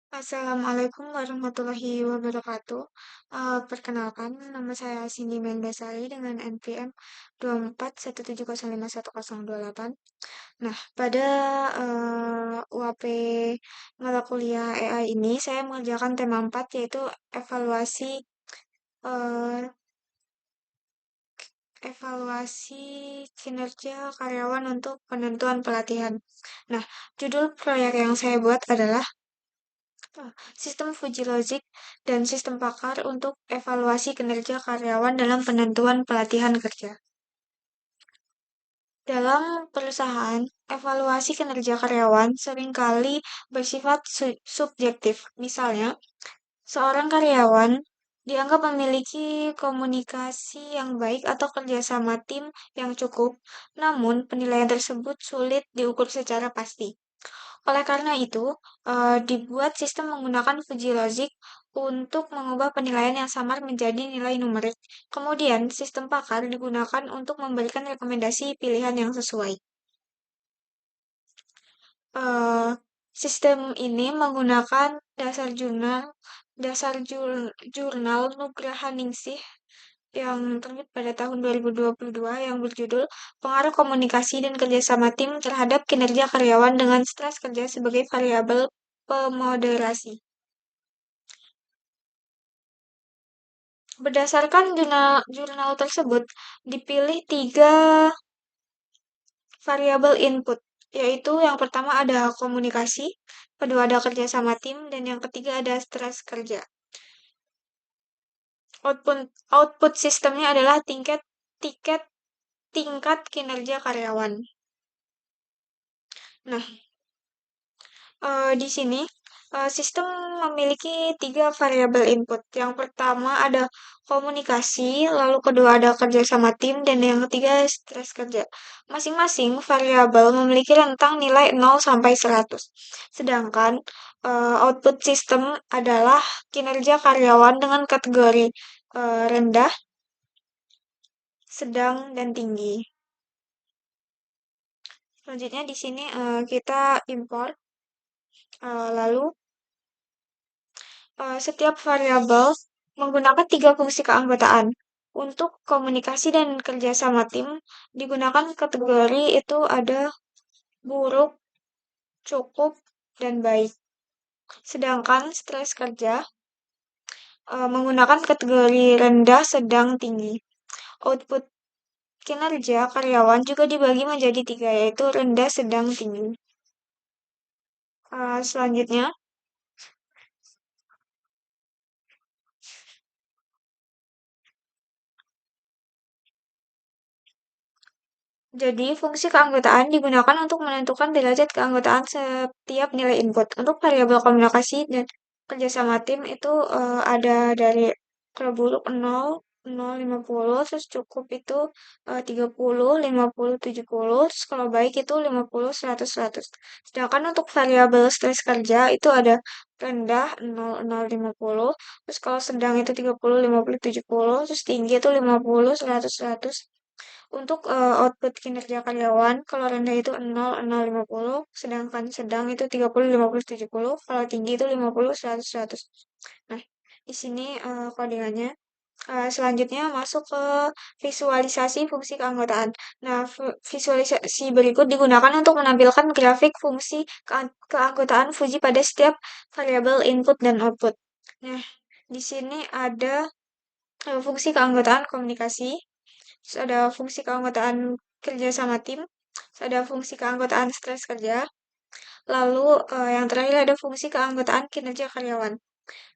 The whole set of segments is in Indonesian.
Assalamualaikum warahmatullahi wabarakatuh. Perkenalkan, nama saya Cindy Mendasari dengan NPM 2417051028. Nah, pada UAP mata kuliah AI ini, saya mengerjakan tema 4, yaitu evaluasi eh, evaluasi kinerja karyawan untuk penentuan pelatihan. Nah, judul proyek yang saya buat adalah sistem Fuji Logic dan sistem pakar untuk evaluasi kinerja karyawan dalam penentuan pelatihan kerja. Dalam perusahaan, evaluasi kinerja karyawan seringkali bersifat subjektif. Misalnya, seorang karyawan dianggap memiliki komunikasi yang baik atau kerjasama tim yang cukup, namun penilaian tersebut sulit diukur secara pasti. Oleh karena itu, dibuat sistem menggunakan Fuji Logic untuk mengubah penilaian yang samar menjadi nilai numerik. Kemudian, sistem pakar digunakan untuk memberikan rekomendasi pilihan yang sesuai. Eh, Sistem ini menggunakan jurnal Nugraha Ningsih yang terbit pada tahun 2022 yang berjudul Pengaruh Komunikasi dan Kerjasama Tim Terhadap Kinerja Karyawan dengan Stres Kerja sebagai Variabel Pemoderasi. Berdasarkan jurnal tersebut, dipilih tiga variabel input, yaitu yang pertama ada komunikasi, kedua ada kerjasama tim, dan yang ketiga ada stres kerja. Output, output sistemnya adalah tiket tingkat kinerja karyawan. Nah, di sini sistem memiliki tiga variabel input. Yang pertama ada komunikasi, lalu kedua ada kerjasama tim, dan yang ketiga stres kerja. Masing-masing variabel memiliki rentang nilai 0 sampai 100. Sedangkan output sistem adalah kinerja karyawan dengan kategori rendah, sedang, dan tinggi. Selanjutnya di sini kita import, lalu setiap variabel menggunakan tiga fungsi keanggotaan. Untuk komunikasi dan kerja sama tim, digunakan kategori itu ada buruk, cukup, dan baik. Sedangkan stres kerja menggunakan kategori rendah, sedang, tinggi. Output kinerja karyawan juga dibagi menjadi tiga, yaitu rendah, sedang, tinggi. Selanjutnya, jadi, fungsi keanggotaan digunakan untuk menentukan derajat keanggotaan setiap nilai input. Untuk variabel komunikasi dan kerjasama tim itu ada dari kalau buruk 0, 0, 50, terus cukup itu 30, 50, 70, terus kalau baik itu 50, 100, 100. Sedangkan untuk variabel stres kerja itu ada rendah 0, 0, 50, terus kalau sedang itu 30, 50, 70, terus tinggi itu 50, 100, 100. Untuk output kinerja karyawan, kalau rendah itu 0, 0, 50, sedangkan sedang itu 30, 50, 70, kalau tinggi itu 50, 100, 100. Nah, di sini codingannya. Selanjutnya masuk ke visualisasi fungsi keanggotaan. Nah, visualisasi berikut digunakan untuk menampilkan grafik fungsi keanggotaan Fuji pada setiap variabel input dan output. Nah, di sini ada fungsi keanggotaan komunikasi, terus ada fungsi keanggotaan kerja sama tim, terus ada fungsi keanggotaan stres kerja, lalu yang terakhir ada fungsi keanggotaan kinerja karyawan.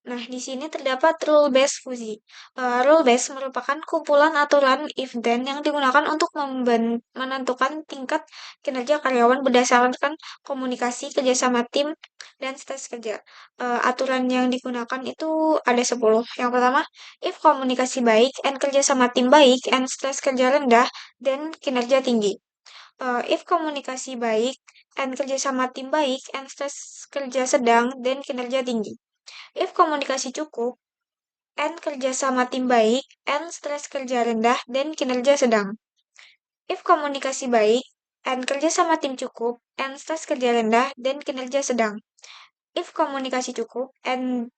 Nah, di sini terdapat rule-based Fuji. Rule-based merupakan kumpulan aturan if-then yang digunakan untuk menentukan tingkat kinerja karyawan berdasarkan komunikasi, kerjasama tim, dan stres kerja. Aturan yang digunakan itu ada 10. Yang pertama, if komunikasi baik and kerjasama tim baik and stres kerja rendah, dan kinerja tinggi. If komunikasi baik and kerjasama tim baik and stres kerja sedang, dan kinerja tinggi. If komunikasi cukup, and kerja sama tim baik, and stres kerja rendah, dan kinerja sedang. If komunikasi baik, and kerja sama tim cukup, and stres kerja rendah, dan kinerja sedang. if komunikasi cukup, and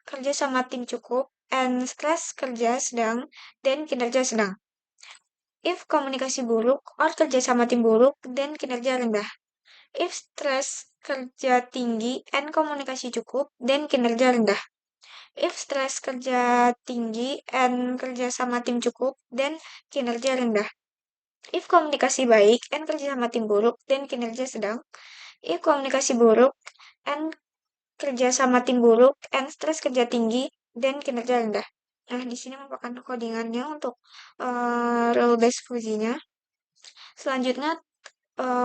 kerja sama tim cukup, and stres kerja sedang, dan kinerja sedang. If komunikasi buruk or kerja sama tim buruk, dan kinerja rendah. If stres kerja tinggi and komunikasi cukup, dan kinerja rendah. If stres kerja tinggi and kerja sama tim cukup, dan kinerja rendah. If komunikasi baik and kerja sama tim buruk, dan kinerja sedang. If komunikasi buruk and kerja sama tim buruk and stres kerja tinggi, dan kinerja rendah. Nah, di sini merupakan codingannya untuk role based fusinya. Selanjutnya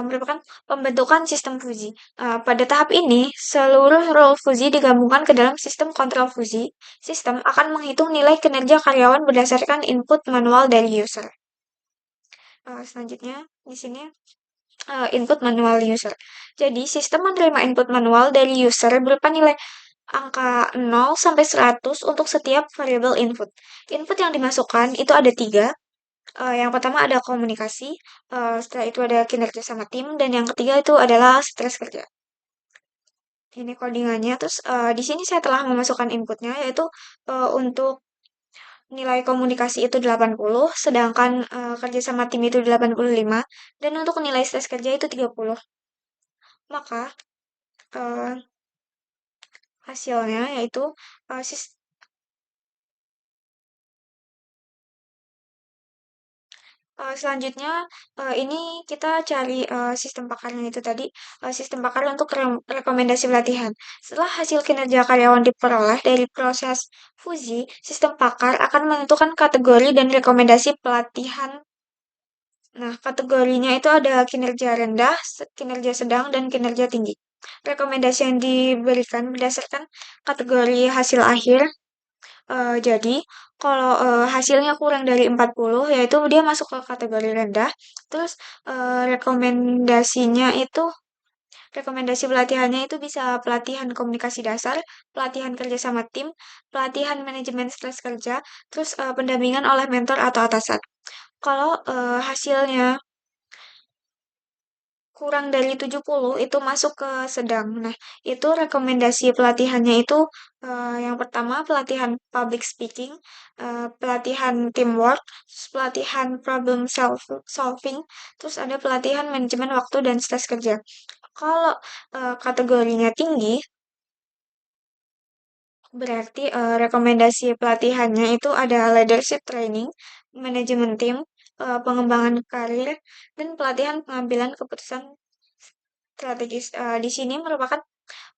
merupakan pembentukan sistem fusi. Pada tahap ini, seluruh role fusi digabungkan ke dalam sistem kontrol fusi. Sistem akan menghitung nilai kinerja karyawan berdasarkan input manual dari user. Selanjutnya, di sini input manual user. Jadi, sistem menerima input manual dari user berupa nilai angka 0 sampai 100 untuk setiap variabel input. Input yang dimasukkan itu ada 3. Yang pertama ada komunikasi, setelah itu ada kinerja sama tim, dan yang ketiga itu adalah stres kerja. Ini codingannya. Terus di sini saya telah memasukkan inputnya, yaitu untuk nilai komunikasi itu 80, sedangkan kerja sama tim itu 85, dan untuk nilai stres kerja itu 30. Maka hasilnya yaitu uh, selanjutnya, ini kita cari sistem pakarnya itu tadi, sistem pakar untuk rekomendasi pelatihan. Setelah hasil kinerja karyawan diperoleh dari proses fusi, sistem pakar akan menentukan kategori dan rekomendasi pelatihan. Nah, kategorinya itu ada kinerja rendah, kinerja sedang, dan kinerja tinggi. Rekomendasi yang diberikan berdasarkan kategori hasil akhir. Jadi kalau, hasilnya kurang dari 40, yaitu dia masuk ke kategori rendah. Terus, rekomendasi pelatihannya itu bisa pelatihan komunikasi dasar, pelatihan kerja sama tim, pelatihan manajemen stres kerja, terus, pendampingan oleh mentor atau atasan. Kalau, hasilnya kurang dari 70 itu masuk ke sedang. Nah, itu rekomendasi pelatihannya itu yang pertama pelatihan public speaking, pelatihan teamwork, terus pelatihan problem solving, terus ada pelatihan manajemen waktu dan stres kerja. Kalau kategorinya tinggi, berarti rekomendasi pelatihannya itu ada leadership training, manajemen tim, pengembangan karir, dan pelatihan pengambilan keputusan strategis. Di sini merupakan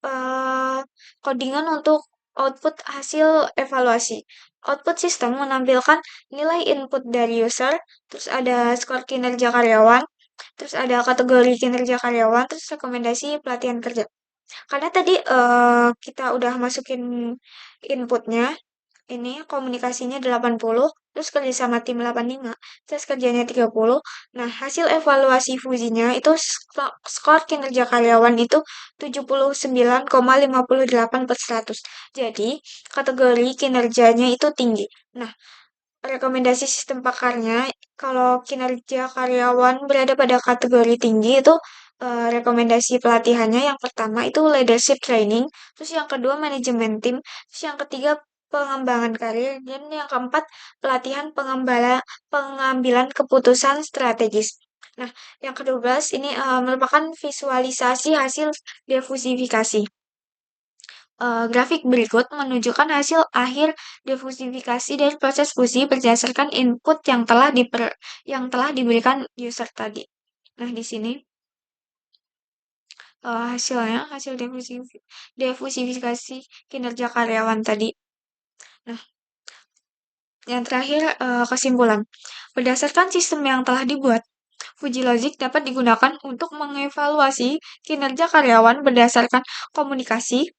eh, codingan untuk output hasil evaluasi. Output sistem menampilkan nilai input dari user, terus ada skor kinerja karyawan, terus ada kategori kinerja karyawan, terus rekomendasi pelatihan kerja. Karena tadi kita udah masukin inputnya, ini komunikasinya 80, terus kerja sama tim 85, tes kerjanya 30. Nah, hasil evaluasi fusinya itu skor kinerja karyawan itu 79,58 per 100. Jadi, kategori kinerjanya itu tinggi. Nah, rekomendasi sistem pakarnya, kalau kinerja karyawan berada pada kategori tinggi itu rekomendasi pelatihannya yang pertama itu leadership training, terus yang kedua manajemen tim, terus yang ketiga pengembangan karir, dan yang keempat pelatihan pengambilan keputusan strategis. Nah, yang ke-12 ini merupakan visualisasi hasil defusifikasi. Grafik berikut menunjukkan hasil akhir defusifikasi dari proses fusi berdasarkan input yang telah diberikan user tadi. Nah, di sini hasilnya, hasil defusifikasi kinerja karyawan tadi. Nah, yang terakhir kesimpulan. Berdasarkan sistem yang telah dibuat, Fuji Logic dapat digunakan untuk mengevaluasi kinerja karyawan berdasarkan komunikasi,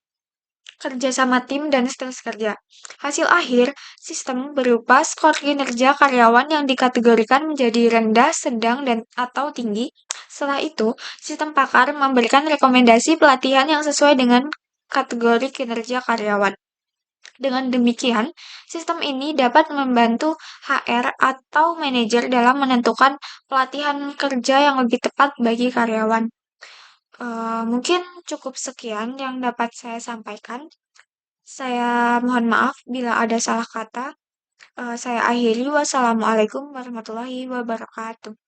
kerja sama tim, dan stres kerja. Hasil akhir, sistem berupa skor kinerja karyawan yang dikategorikan menjadi rendah, sedang, dan atau tinggi. Setelah itu, sistem pakar memberikan rekomendasi pelatihan yang sesuai dengan kategori kinerja karyawan. Dengan demikian, sistem ini dapat membantu HR atau manajer dalam menentukan pelatihan kerja yang lebih tepat bagi karyawan. Mungkin cukup sekian yang dapat saya sampaikan. Saya mohon maaf bila ada salah kata. Saya akhiri. Wassalamualaikum warahmatullahi wabarakatuh.